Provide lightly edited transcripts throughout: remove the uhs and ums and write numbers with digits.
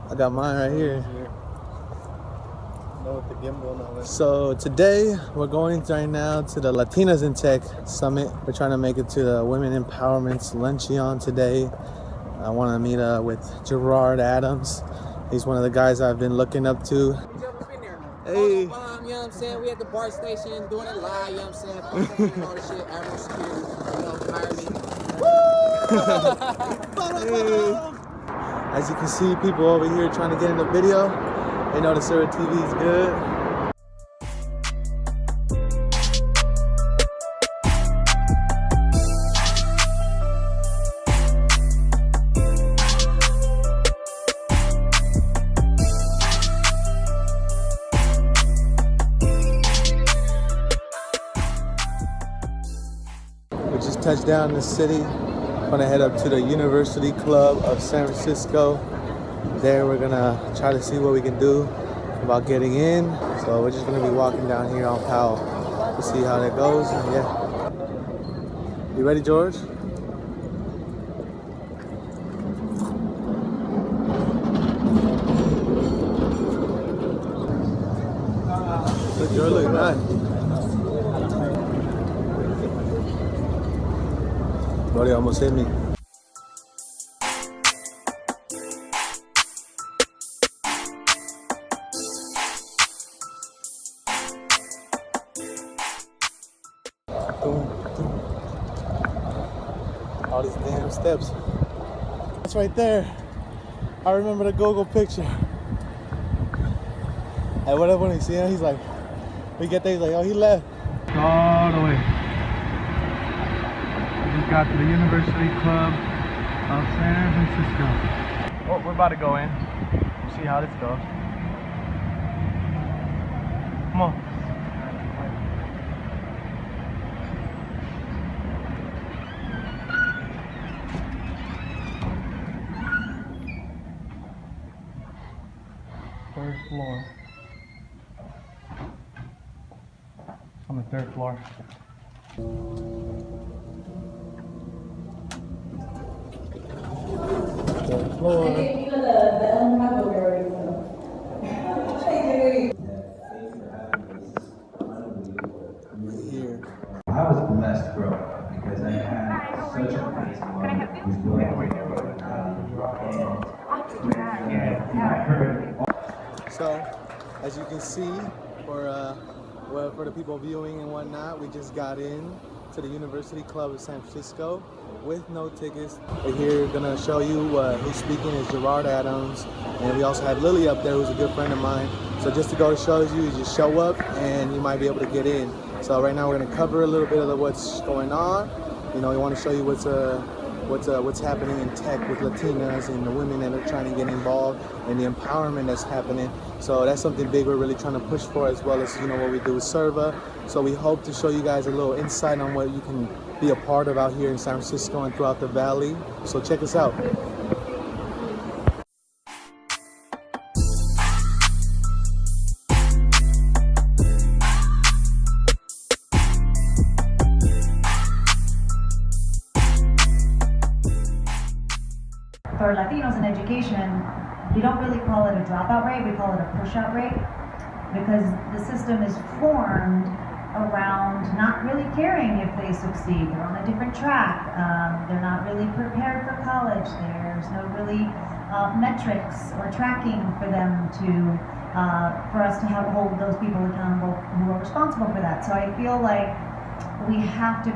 I got mine right here. So today we're going right now to the Latinas in Tech Summit. We're trying to make it to the Women Empowerment Luncheon today. I want to meet with Gerard Adams. He's one of the guys I've been looking up to. Hey. You know what I'm saying? We at the BART station doing it live, you know what I'm saying? All the shit, Admiral Security, Hey. As you can see, people over here trying to get in the video. They know the Servatv is good. We just touched down in the city. Gonna head up to the University Club of San Francisco. There we're gonna try to see what we can do about getting in. So we're just gonna be walking down here on Powell to see how that goes. And yeah. You ready, George? Look, George, look nice. Brody almost hit me. All these damn steps. It's right there. I remember the go-go picture. Hey, what up when he see him? He's like, we get there, he's like, oh, he left. All the way. We just got to the University Club of San Francisco. Oh, we're about to go in. We'll see how this goes. Come on. Third floor. On the third floor. Third floor. Here. I was blessed growing up because I had such a amazing mother who's willing to So, as you can see, for the people viewing and whatnot, we just got in to the University Club of San Francisco with no tickets. We're here gonna show you who's speaking is Gerard Adams, and we also have Lili up there, who's a good friend of mine. So just to go to show you just show up and you might be able to get in. So right now we're gonna cover a little bit of what's going on. You know, we want to show you what's happening in tech with Latinas and the women that are trying to get involved and the empowerment that's happening. So that's something big we're really trying to push for, as well as, you know, what we do with Serva. So we hope to show you guys a little insight on what you can be a part of out here in San Francisco and throughout the valley. So check us out. For Latinos in education, we don't really call it a dropout rate, we call it a push-out rate, because the system is formed around not really caring if they succeed. They're on a different track, they're not really prepared for college, there's no really metrics or tracking for them to, for us to hold those people accountable who are responsible for that. So I feel like we have to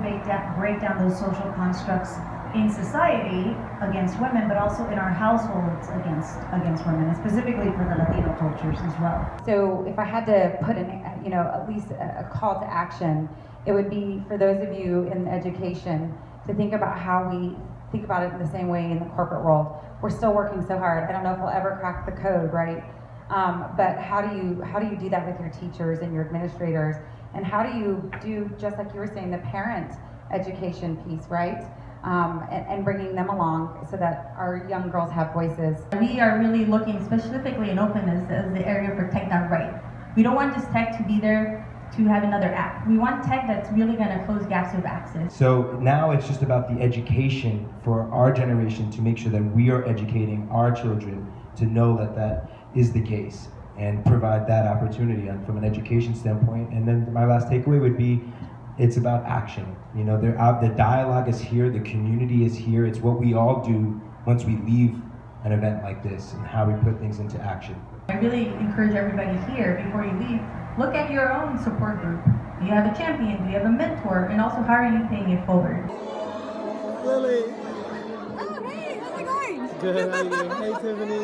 break down those social constructs in society against women, but also in our households against women, and specifically for the Latino cultures as well. So if I had to put at least a call to action, it would be for those of you in education to think about how we think about it in the same way in the corporate world. We're still working so hard. I don't know if we'll ever crack the code, right? But how do you do that with your teachers and your administrators? And how do you do, just like you were saying, the parent education piece, right? And bringing them along so that our young girls have voices. We are really looking specifically in openness as the area for tech done right. We don't want this tech to be there to have another app. We want tech that's really going to close gaps of access. So now it's just about the education for our generation to make sure that we are educating our children to know that that is the case and provide that opportunity from an education standpoint. And then my last takeaway would be, it's about action. You know, the dialogue is here, the community is here. It's what we all do once we leave an event like this and how we put things into action. I really encourage everybody here, before you leave, look at your own support group. Do you have a champion? Do you have a mentor? And also, how are you paying it forward? Lili. Oh, hey, how's it going? Good, how you doing? Hey, Tiffany.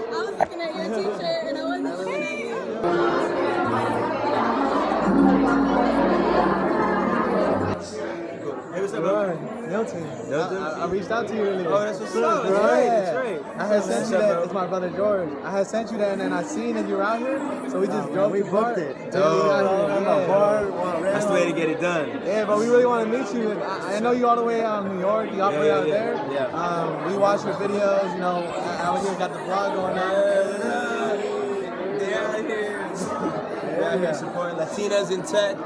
I was looking at your t-shirt and I wasn't looking at you. Hey, what's up, bro? Nilton. I reached out to you earlier. Oh, that's what's up. That's right. That's right. I had sent you that. It's my brother George. I had sent you that, and then I seen that you were out here, so we just drove. We booked it. That's the way to get it done. Yeah, but we really want to meet you. And I know you all the way out in New York. You operate out there. Yeah. We watch your videos. You know, out here got the blog going on. We're out here supporting Latinas in tech.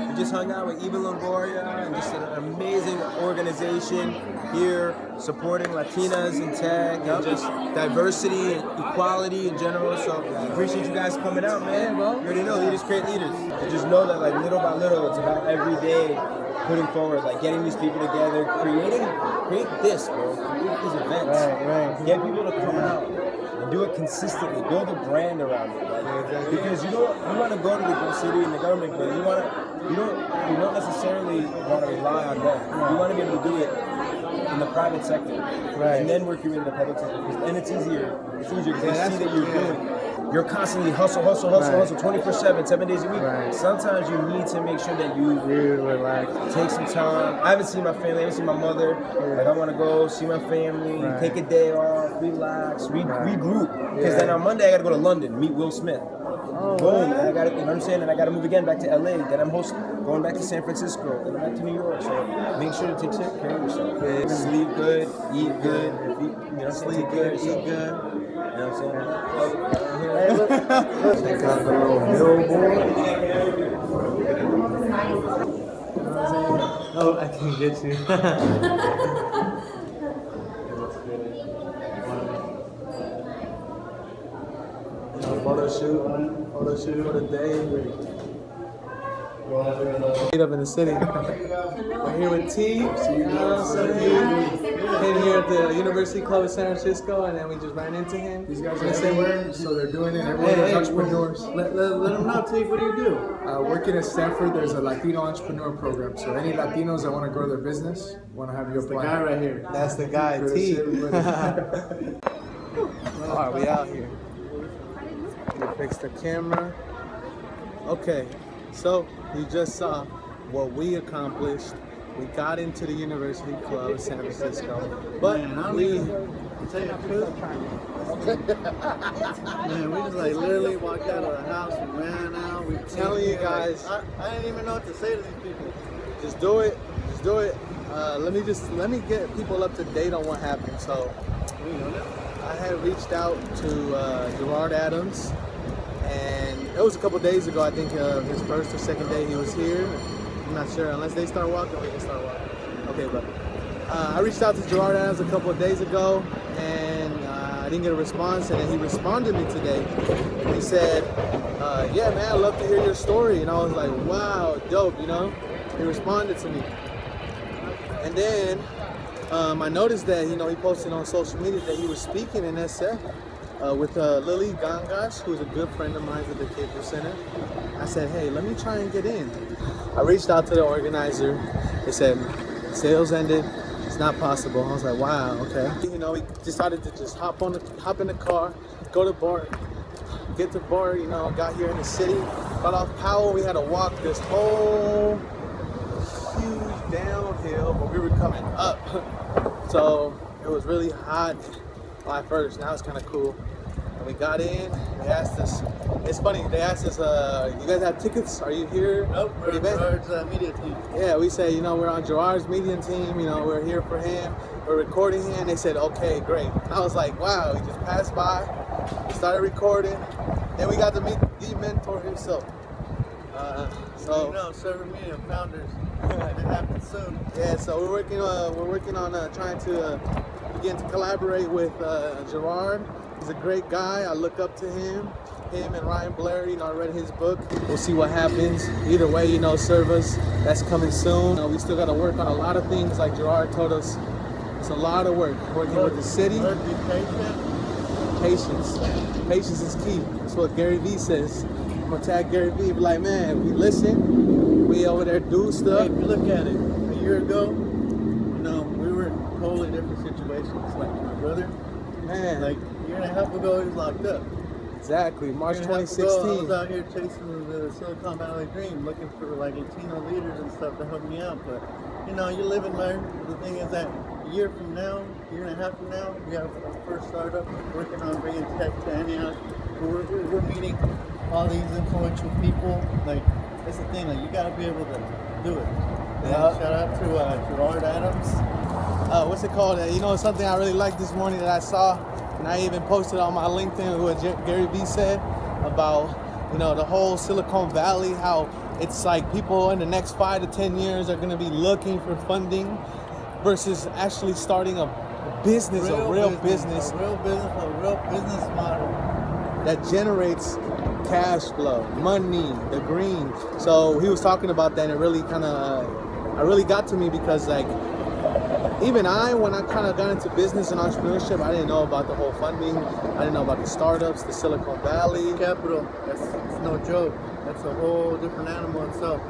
We just hung out with Eva Longoria, and just an amazing organization here supporting Latinas in tech and just diversity and equality in general. So appreciate you guys coming out, man. You already know, leaders create leaders. You just know that, like, little by little, it's about every day putting forward, like getting these people together, create this, bro. Create these events. Right. Get people to come out. Do it consistently. Build a brand around it. Because you want to go to the city and the government, but you don't necessarily want to rely on them. You want to be able to do it in the private sector, and then work your way in the public sector. And it's easier. It's easier because they see that you're doing. You're constantly hustle, 24/7, 7 days a week. Right. Sometimes you need to make sure that you relax. take some time. I haven't seen my family. I haven't seen my mother. Like, I want to go see my family, take a day off, relax, regroup. Because then on Monday I got to go to London, meet Will Smith. Boom, and I got to, you know what I'm saying? And I got to move again back to LA. Then I'm going back to San Francisco. Then I'm back to New York. So make sure to take care of yourself. Sleep good, eat good. Sleep good, eat good. You know what I'm saying? Hey, look. Check out the little billboard. Oh, I can get you. Photo shoot for the day. Meet up in the city. We're here with Teeps, you know what I'm saying? Came here at the University Club of San Francisco, and then we just ran into him. These guys are everywhere, so they're doing it. Everyone's entrepreneurs. Let them know, Teep, what do you do? Working at Stanford, there's a Latino entrepreneur program. So any Latinos that want to grow their business, want to have you apply. The guy right here. That's the guy, Teep. All right, we out here. We fixed the camera. Okay, so you just saw what we accomplished. We got into the University Club of San Francisco, but man, we just like literally walked out of the house and ran out. We telling you guys, I didn't even know what to say to these people. Just do it. Let me get people up to date on what happened. So I had reached out to Gerard Adams, and it was a couple days ago. I think his first or second day he was here. I'm not sure. Unless they start walking, we can start walking. Okay, but I reached out to Gerard Adams a couple of days ago, and I didn't get a response. And then he responded to me today. He said, "Yeah, man, I'd love to hear your story." And I was like, "Wow, dope!" You know, he responded to me. And then I noticed that he posted on social media that he was speaking in SF with Lili, Gangas, who's a good friend of mine at the Caper Center. I said, "Hey, let me try and get in." I reached out to the organizer. They said, "Sales ended. It's not possible." I was like, "Wow, okay." We decided to just hop in the car, go to the bar, get to the bar. Got here in the city, got off Powell. We had to walk this whole huge downhill, but we were coming up. So it was really hot at first. Now it's kind of cool. And we got in. They asked us. It's funny. They asked us, "You guys have tickets? Are you here?" Nope. We're on Gerard's media team. Yeah, we say, we're on Gerard's media team. We're here for him. We're recording him. They said, "Okay, great." And I was like, "Wow." We just passed by. We started recording. Then we got to meet the mentor himself. SERVAMEDIA founders. It happens soon. Yeah. So we're working on trying to getting to collaborate with Gerard. He's a great guy. I look up to him. Him and Ryan Blair, you know, I read his book. We'll see what happens. Either way, you know, Servas, that's coming soon. We still got to work on a lot of things, like Gerard told us. It's a lot of work, working with the city. Patience. Patience is key. That's what Gary Vee says. I'm gonna tag Gary Vee, be like, man, we listen, we over there do stuff. Hey, if you look at it, a year ago, you know, we were in totally different situations. Like my brother, Man, like a year and a half ago, he was locked up. exactly, March A year and a half ago, I 2016. was out here chasing the Silicon Valley dream, looking for like Latino leaders and stuff to help me out. But you know, you live and learn. The thing is that a year from now, a year and a half from now, we have our first startup working on bringing tech to Antioch. We're meeting all these influential people. Like, that's the thing. Like, you gotta be able to do it. Yeah. Shout out to Gerard Adams. What's it called? You know, something I really liked this morning that I saw, and I even posted on my LinkedIn what Gary Vee said about, you know, the whole Silicon Valley, how it's like people in the next 5 to 10 years are going to be looking for funding versus actually starting a business, a real business model that generates cash flow, money, the green. So he was talking about that, and it really it really got to me because, like, even when I kind of got into business and entrepreneurship, I didn't know about the whole funding. I didn't know about the startups, the Silicon Valley. Capital, it's no joke. That's a whole different animal itself.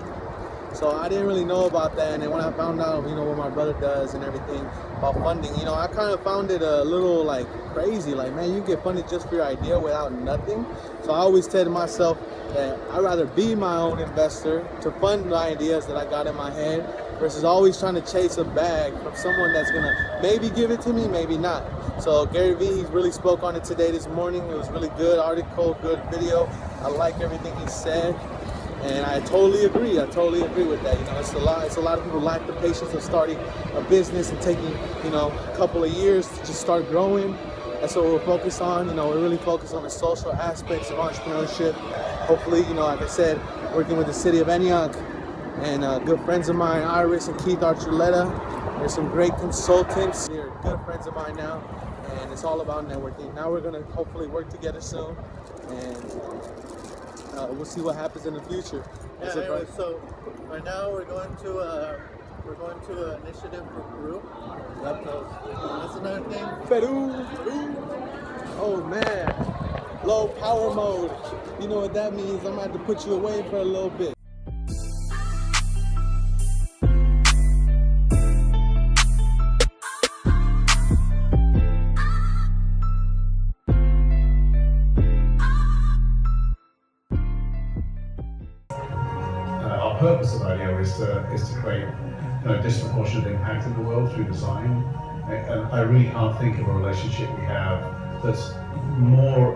So I didn't really know about that, and then when I found out, you know, what my brother does and everything about funding, you know, I kind of found it a little, like, crazy. Like, man, you get funded just for your idea without nothing. So I always tell myself that I'd rather be my own investor to fund the ideas that I got in my head versus always trying to chase a bag from someone that's gonna maybe give it to me, maybe not. So Gary Vee, he really spoke on it today, this morning. It was really good article, good video. I like everything he said. And I totally agree. I totally agree with that. You know, it's a lot of people lack the patience of starting a business and taking, you know, a couple of years to just start growing. That's what we're focused on. You know, we're really focused on the social aspects of entrepreneurship. Hopefully, you know, like I said, working with the city of Antioch and good friends of mine, Iris and Keith Archuleta. There's some great consultants. They're good friends of mine now, and it's all about networking. Now we're gonna hopefully work together soon, and we'll see what happens in the future. Yeah, anyway, so right now we're going to an initiative for Peru. Yep. That's another thing. Peru. Oh man, low power mode. You know what that means? I'm gonna have to put you away for a little bit. Our purpose of IDEO is to create disproportionate impact in the world through design. And I really can't think of a relationship we have that's more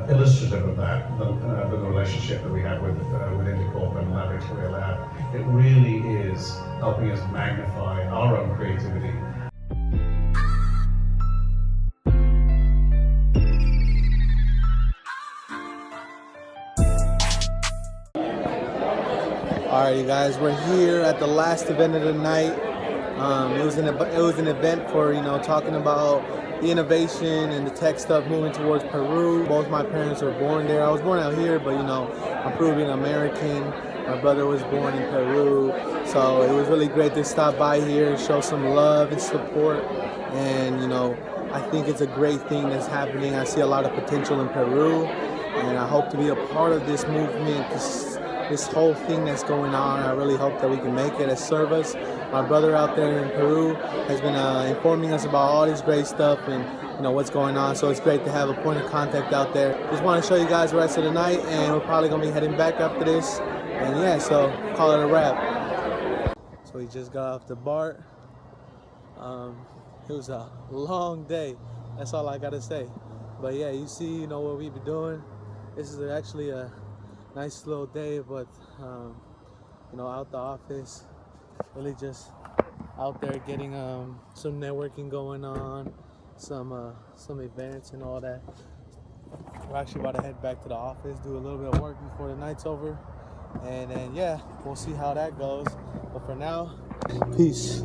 illustrative of that than the relationship that we have with Indicorp and Lab Victoria Lab. It really is helping us magnify our own creativity. All right, you guys, we're here at the last event of the night. It was an event for, you know, talking about the innovation and the tech stuff moving towards Peru. Both my parents were born there. I was born out here, but, you know, I'm Peruvian American. My brother was born in Peru, so it was really great to stop by here, show some love and support. And, you know, I think it's a great thing that's happening. I see a lot of potential in Peru, and I hope to be a part of this movement, this whole thing that's going on. I really hope that we can make it as Servas. My brother out there in Peru has been informing us about all this great stuff and, you know, what's going on. So it's great to have a point of contact out there. Just want to show you guys the rest of the night, and we're probably gonna be heading back after this. And yeah, so call it a wrap. So we just got off the BART. It was a long day. That's all I gotta say. But yeah, you see, you know what we be doing. This is actually a nice little day, but you know, out the office, really just out there getting some networking going on, some events and all that. We're actually about to head back to the office, do a little bit of work before the night's over, and then yeah, we'll see how that goes. But for now, peace.